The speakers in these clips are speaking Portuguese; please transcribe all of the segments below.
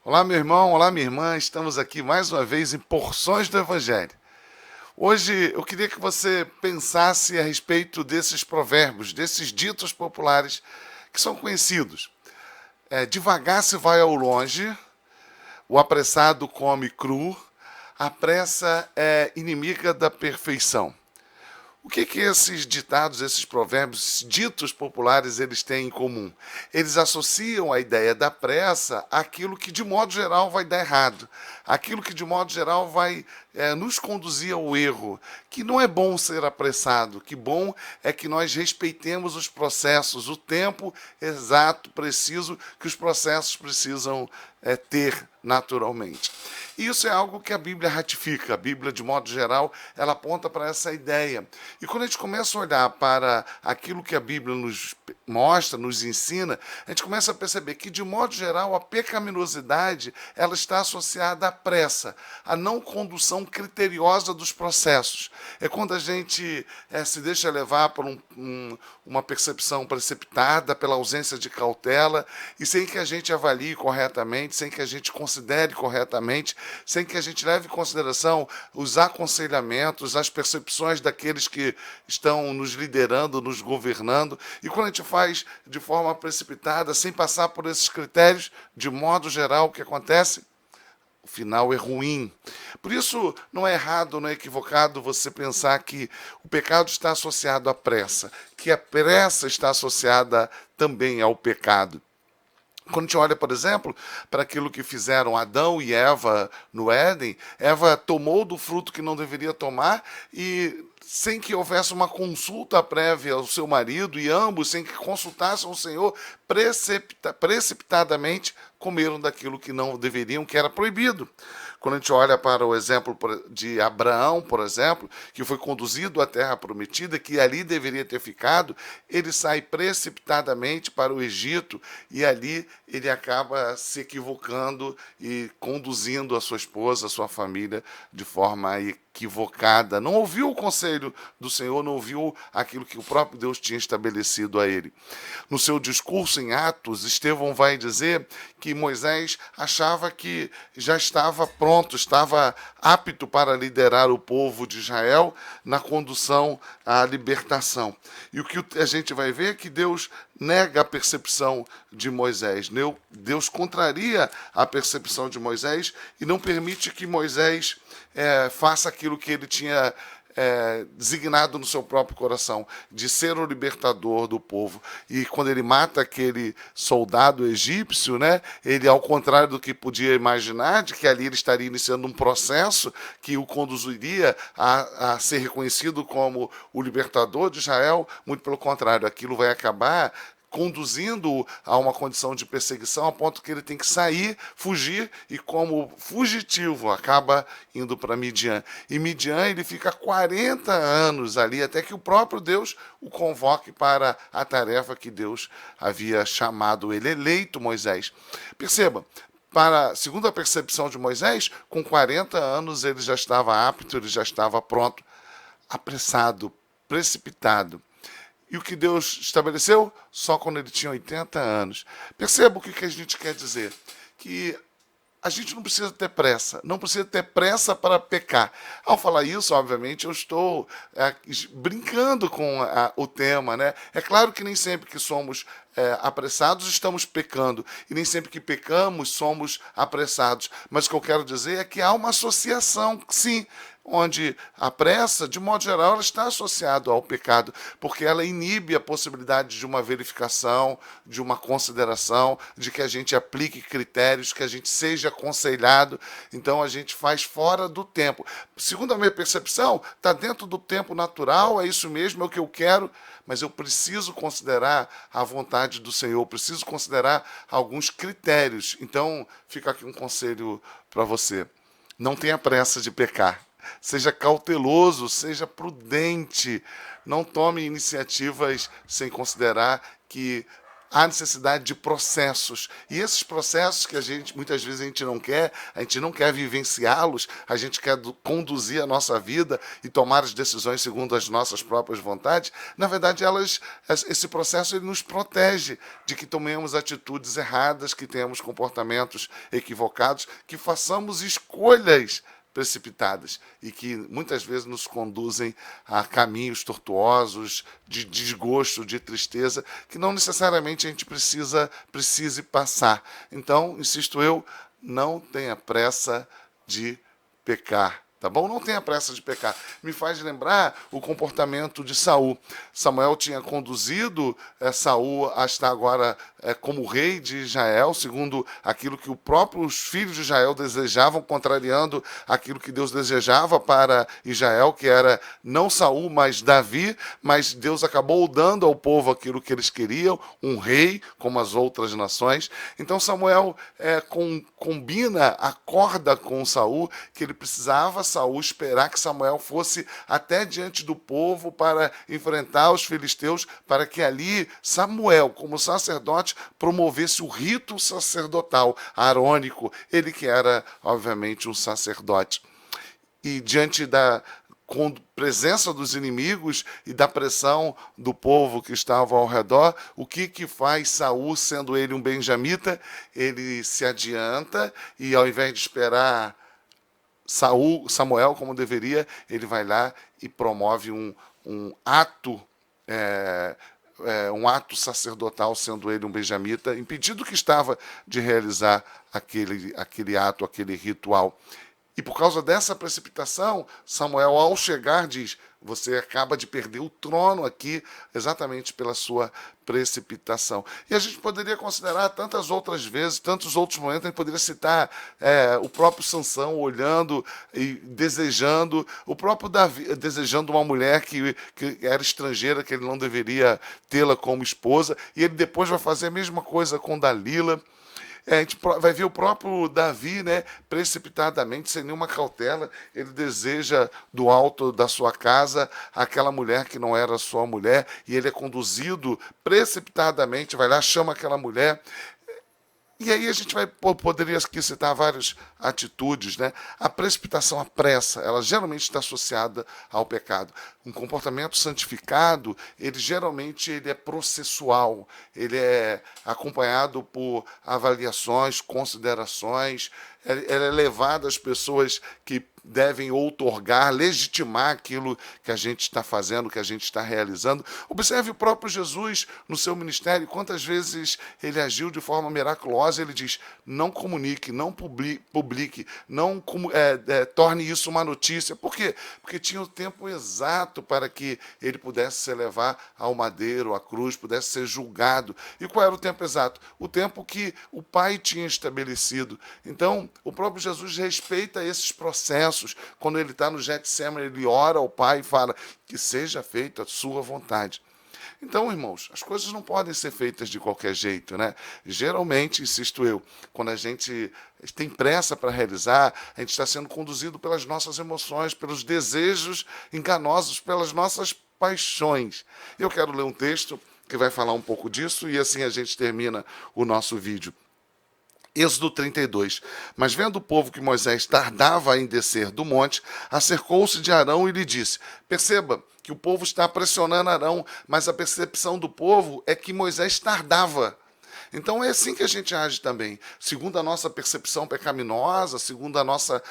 Olá, meu irmão, olá, minha irmã. Estamos aqui mais uma vez em Porções do Evangelho. Hoje eu queria que você pensasse a respeito desses provérbios, desses ditos populares que são conhecidos. Devagar se vai ao longe, o apressado come cru, a pressa é inimiga da perfeição. O que esses ditados, esses provérbios ditos populares, eles têm em comum? Eles associam a ideia da pressa àquilo que, de modo geral, vai dar errado. Aquilo que, de modo geral, vai nos conduzir ao erro. Que não é bom ser apressado. Que bom é que nós respeitemos os processos, o tempo exato, preciso, que os processos precisam ter naturalmente. E isso é algo que a Bíblia ratifica. A Bíblia, de modo geral, ela aponta para essa ideia. E quando a gente começa a olhar para aquilo que a Bíblia nos mostra, nos ensina, a gente começa a perceber que, de modo geral, a pecaminosidade ela está associada à pressa, à não condução criteriosa dos processos. É quando a gente se deixa levar por uma percepção precipitada, pela ausência de cautela, e sem que a gente avalie corretamente, sem que a gente considere corretamente, sem que a gente leve em consideração os aconselhamentos, as percepções daqueles que estão nos liderando, nos governando. E quando a gente faz de forma precipitada, sem passar por esses critérios, de modo geral, o que acontece? O final é ruim. Por isso, não é errado, não é equivocado você pensar que o pecado está associado à pressa, que a pressa está associada também ao pecado. Quando a gente olha, por exemplo, para aquilo que fizeram Adão e Eva no Éden, Eva tomou do fruto que não deveria tomar e sem que houvesse uma consulta prévia ao seu marido, e ambos, sem que consultassem o Senhor, precipitadamente comeram daquilo que não deveriam, que era proibido. Quando a gente olha para o exemplo de Abraão, por exemplo, que foi conduzido à terra prometida, que ali deveria ter ficado, ele sai precipitadamente para o Egito e ali ele acaba se equivocando e conduzindo a sua esposa, a sua família de forma equivocada. Não ouviu o conselho do Senhor, não ouviu aquilo que o próprio Deus tinha estabelecido a ele. No seu discurso em Atos, Estevão vai dizer que Moisés achava que já estava pronto, estava apto para liderar o povo de Israel na condução à libertação. E o que a gente vai ver é que Deus nega a percepção de Moisés. Deus contraria a percepção de Moisés e não permite que Moisés faça aquilo que ele tinha designado no seu próprio coração, de ser o libertador do povo. E quando ele mata aquele soldado egípcio, né, ele, ao contrário do que podia imaginar, de que ali ele estaria iniciando um processo que o conduziria a ser reconhecido como o libertador de Israel, muito pelo contrário, aquilo vai acabar conduzindo a uma condição de perseguição, a ponto que ele tem que sair, fugir, e como fugitivo acaba indo para Midian. E Midian ele fica 40 anos ali, até que o próprio Deus o convoque para a tarefa que Deus havia chamado ele, eleito Moisés. Perceba, segundo a percepção de Moisés, com 40 anos ele já estava apto, ele já estava pronto, apressado, precipitado. E o que Deus estabeleceu? Só quando ele tinha 80 anos. Perceba o que a gente quer dizer. Que a gente não precisa ter pressa, não precisa ter pressa para pecar. Ao falar isso, obviamente, eu estou brincando com o tema, né? É claro que nem sempre que somos apressados estamos pecando, e nem sempre que pecamos somos apressados. Mas o que eu quero dizer é que há uma associação, sim, onde a pressa, de modo geral, ela está associada ao pecado, porque ela inibe a possibilidade de uma verificação, de uma consideração, de que a gente aplique critérios, que a gente seja aconselhado. Então a gente faz fora do tempo. Segundo a minha percepção, está dentro do tempo natural, é isso mesmo, é o que eu quero, mas eu preciso considerar a vontade do Senhor, preciso considerar alguns critérios. Então fica aqui um conselho para você. Não tenha pressa de pecar. Seja cauteloso, seja prudente. Não tome iniciativas sem considerar que há necessidade de processos. E esses processos que muitas vezes a gente não quer vivenciá-los, a gente quer conduzir a nossa vida e tomar as decisões segundo as nossas próprias vontades. Na verdade, esse processo ele nos protege de que tomemos atitudes erradas, que tenhamos comportamentos equivocados, que façamos escolhas precipitadas e que muitas vezes nos conduzem a caminhos tortuosos, de desgosto, de tristeza, que não necessariamente a gente precise passar. Então, insisto eu, não tenha pressa de pecar. Tá bom? Não tenha pressa de pecar. Me faz lembrar o comportamento de Saul. Samuel tinha conduzido Saul a estar agora como rei de Israel, segundo aquilo que os próprios filhos de Israel desejavam, contrariando aquilo que Deus desejava para Israel, que era não Saul, mas Davi, mas Deus acabou dando ao povo aquilo que eles queriam, um rei, como as outras nações. Então Samuel acorda com Saul, que ele precisava Saul esperar que Samuel fosse até diante do povo para enfrentar os filisteus, para que ali Samuel, como sacerdote, promovesse o rito sacerdotal arônico, ele que era, obviamente, um sacerdote. E diante da presença dos inimigos e da pressão do povo que estava ao redor, o que faz Saul, sendo ele um benjamita? Ele se adianta e, ao invés de esperar Samuel, como deveria, ele vai lá e promove um ato um ato sacerdotal, sendo ele um benjamita, impedido que estava de realizar aquele ato, aquele ritual. E por causa dessa precipitação, Samuel, ao chegar, diz: você acaba de perder o trono aqui, exatamente pela sua precipitação. E a gente poderia considerar tantas outras vezes, tantos outros momentos, a gente poderia citar o próprio Sansão olhando e desejando, o próprio Davi desejando uma mulher que era estrangeira, que ele não deveria tê-la como esposa, e ele depois vai fazer a mesma coisa com Dalila. A gente vai ver o próprio Davi, né, precipitadamente, sem nenhuma cautela, ele deseja do alto da sua casa aquela mulher que não era sua mulher, e ele é conduzido precipitadamente, vai lá, chama aquela mulher. E aí a gente poderia aqui citar várias atitudes, né? A precipitação, a pressa, ela geralmente está associada ao pecado. Um comportamento santificado, ele geralmente é processual, ele é acompanhado por avaliações, considerações, ele é levado às pessoas que devem outorgar, legitimar aquilo que a gente está fazendo, que a gente está realizando. Observe o próprio Jesus no seu ministério, quantas vezes ele agiu de forma miraculosa. Ele diz: não comunique, não publique, não torne isso uma notícia. Por quê? Porque tinha o tempo exato para que ele pudesse ser levado ao madeiro, à cruz, pudesse ser julgado. E qual era o tempo exato? O tempo que o Pai tinha estabelecido. Então, o próprio Jesus respeita esses processos. Quando ele está no Getsemane, ele ora ao Pai e fala: que seja feita a sua vontade. Então, irmãos, as coisas não podem ser feitas de qualquer jeito, né? Geralmente, insisto eu, quando a gente tem pressa para realizar, a gente está sendo conduzido pelas nossas emoções, pelos desejos enganosos, pelas nossas paixões. Eu quero ler um texto que vai falar um pouco disso e assim a gente termina o nosso vídeo. Êxodo 32. Mas vendo o povo que Moisés tardava em descer do monte, acercou-se de Arão e lhe disse: perceba que o povo está pressionando Arão, mas a percepção do povo é que Moisés tardava. Então é assim que a gente age também. Segundo a nossa percepção pecaminosa, segundo a nossa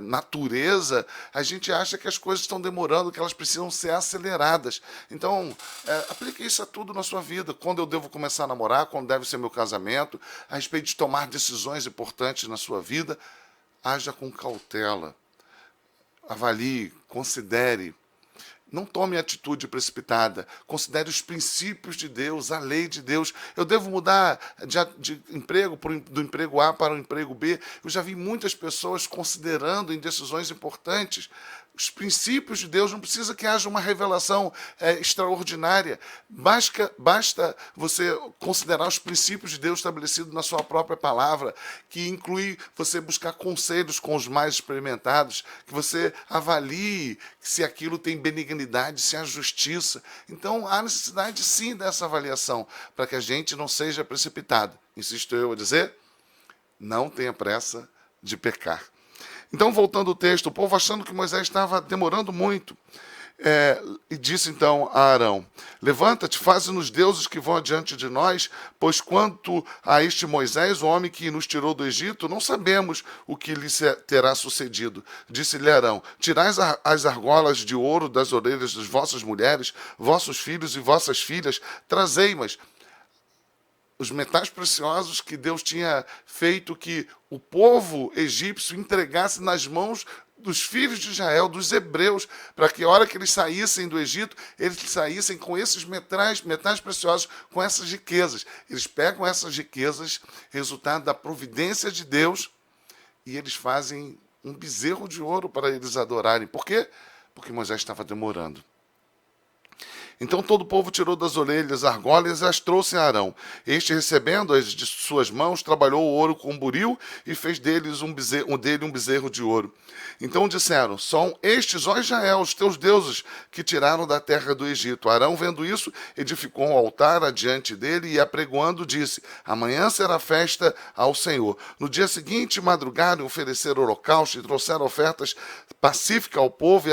natureza, a gente acha que as coisas estão demorando, que elas precisam ser aceleradas. Então, aplique isso a tudo na sua vida. Quando eu devo começar a namorar, quando deve ser meu casamento, a respeito de tomar decisões importantes na sua vida, haja com cautela. Avalie, considere. Não tome atitude precipitada. Considere os princípios de Deus, a lei de Deus. Eu devo mudar de emprego, do emprego A para o emprego B. Eu já vi muitas pessoas considerando em decisões importantes os princípios de Deus, não precisa que haja uma revelação extraordinária. Basta você considerar os princípios de Deus estabelecidos na sua própria palavra, que inclui você buscar conselhos com os mais experimentados, que você avalie se aquilo tem benignidade, se há justiça. Então, há necessidade sim dessa avaliação, para que a gente não seja precipitado. Insisto eu a dizer, não tenha pressa de pecar. Então, voltando ao texto, o povo achando que Moisés estava demorando muito, e disse então a Arão: levanta-te, faze-nos deuses que vão adiante de nós, pois quanto a este Moisés, o homem que nos tirou do Egito, não sabemos o que lhe terá sucedido. Disse-lhe Arão: tirai as argolas de ouro das orelhas das vossas mulheres, vossos filhos e vossas filhas, trazei-mas. Os metais preciosos que Deus tinha feito que o povo egípcio entregasse nas mãos dos filhos de Israel, dos hebreus, para que a hora que eles saíssem do Egito, eles saíssem com esses metais preciosos, com essas riquezas. Eles pegam essas riquezas, resultado da providência de Deus, e eles fazem um bezerro de ouro para eles adorarem. Por quê? Porque Moisés estava demorando. Então todo o povo tirou das orelhas argolas e as trouxe a Arão. Este, recebendo-as de suas mãos, trabalhou o ouro com buril e fez deles um bezerro de ouro. Então disseram: são estes, ó Israel, os teus deuses, que tiraram da terra do Egito. Arão, vendo isso, edificou um altar adiante dele e, apregoando, disse: amanhã será festa ao Senhor. No dia seguinte, madrugaram, ofereceram holocausto e trouxeram ofertas pacíficas ao povo, e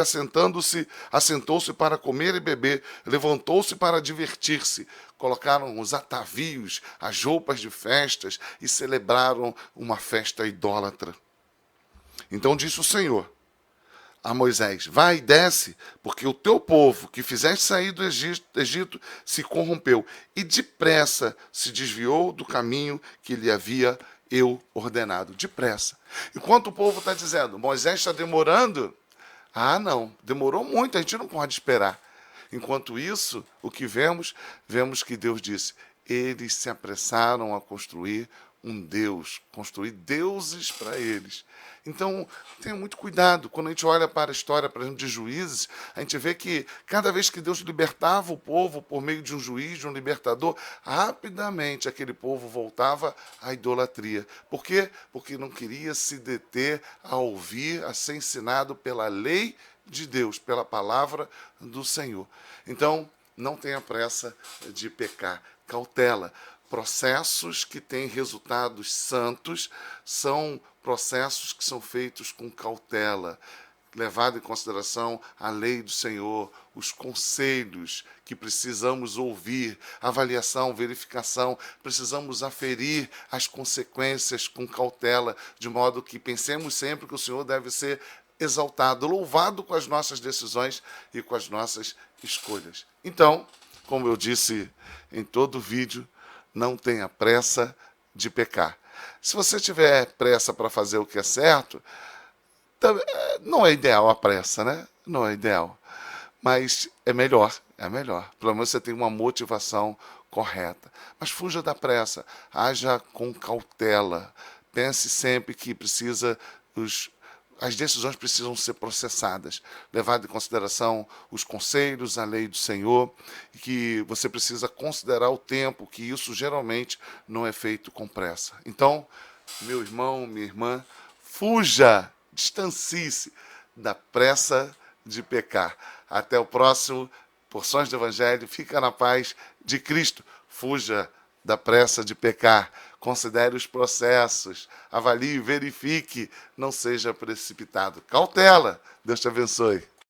assentou-se para comer e beber. Levantou-se para divertir-se. Colocaram os atavios, as roupas de festas e celebraram uma festa idólatra. Então disse o Senhor a Moisés: vai e desce, porque o teu povo que fizeste sair do Egito se corrompeu e depressa se desviou do caminho que lhe havia eu ordenado. Depressa. Enquanto o povo está dizendo: Moisés está demorando. Ah, não, demorou muito, a gente não pode esperar. Enquanto isso, o que vemos que Deus disse: eles se apressaram a construir um Deus, construir deuses para eles. Então, tenha muito cuidado. Quando a gente olha para a história, por exemplo, de Juízes, a gente vê que cada vez que Deus libertava o povo por meio de um juiz, de um libertador, rapidamente aquele povo voltava à idolatria. Por quê? Porque não queria se deter a ouvir, a ser ensinado pela lei de Deus, pela palavra do Senhor. Então, não tenha pressa de pecar. Cautela. Processos que têm resultados santos são processos que são feitos com cautela, levado em consideração a lei do Senhor, os conselhos que precisamos ouvir, avaliação, verificação, precisamos aferir as consequências com cautela, de modo que pensemos sempre que o Senhor deve ser exaltado, louvado com as nossas decisões e com as nossas escolhas. Então, como eu disse em todo o vídeo, não tenha pressa de pecar. Se você tiver pressa para fazer o que é certo, não é ideal a pressa, né? Não é ideal. Mas é melhor. Pelo menos você tem uma motivação correta. Mas fuja da pressa. Haja com cautela. Pense sempre que as decisões precisam ser processadas, levado em consideração os conselhos, a lei do Senhor, e que você precisa considerar o tempo, que isso geralmente não é feito com pressa. Então, meu irmão, minha irmã, fuja, distancie-se da pressa de pecar. Até o próximo Porções do Evangelho. Fica na paz de Cristo. Fuja da pressa de pecar. Considere os processos, avalie, verifique, não seja precipitado. Cautela. Deus te abençoe.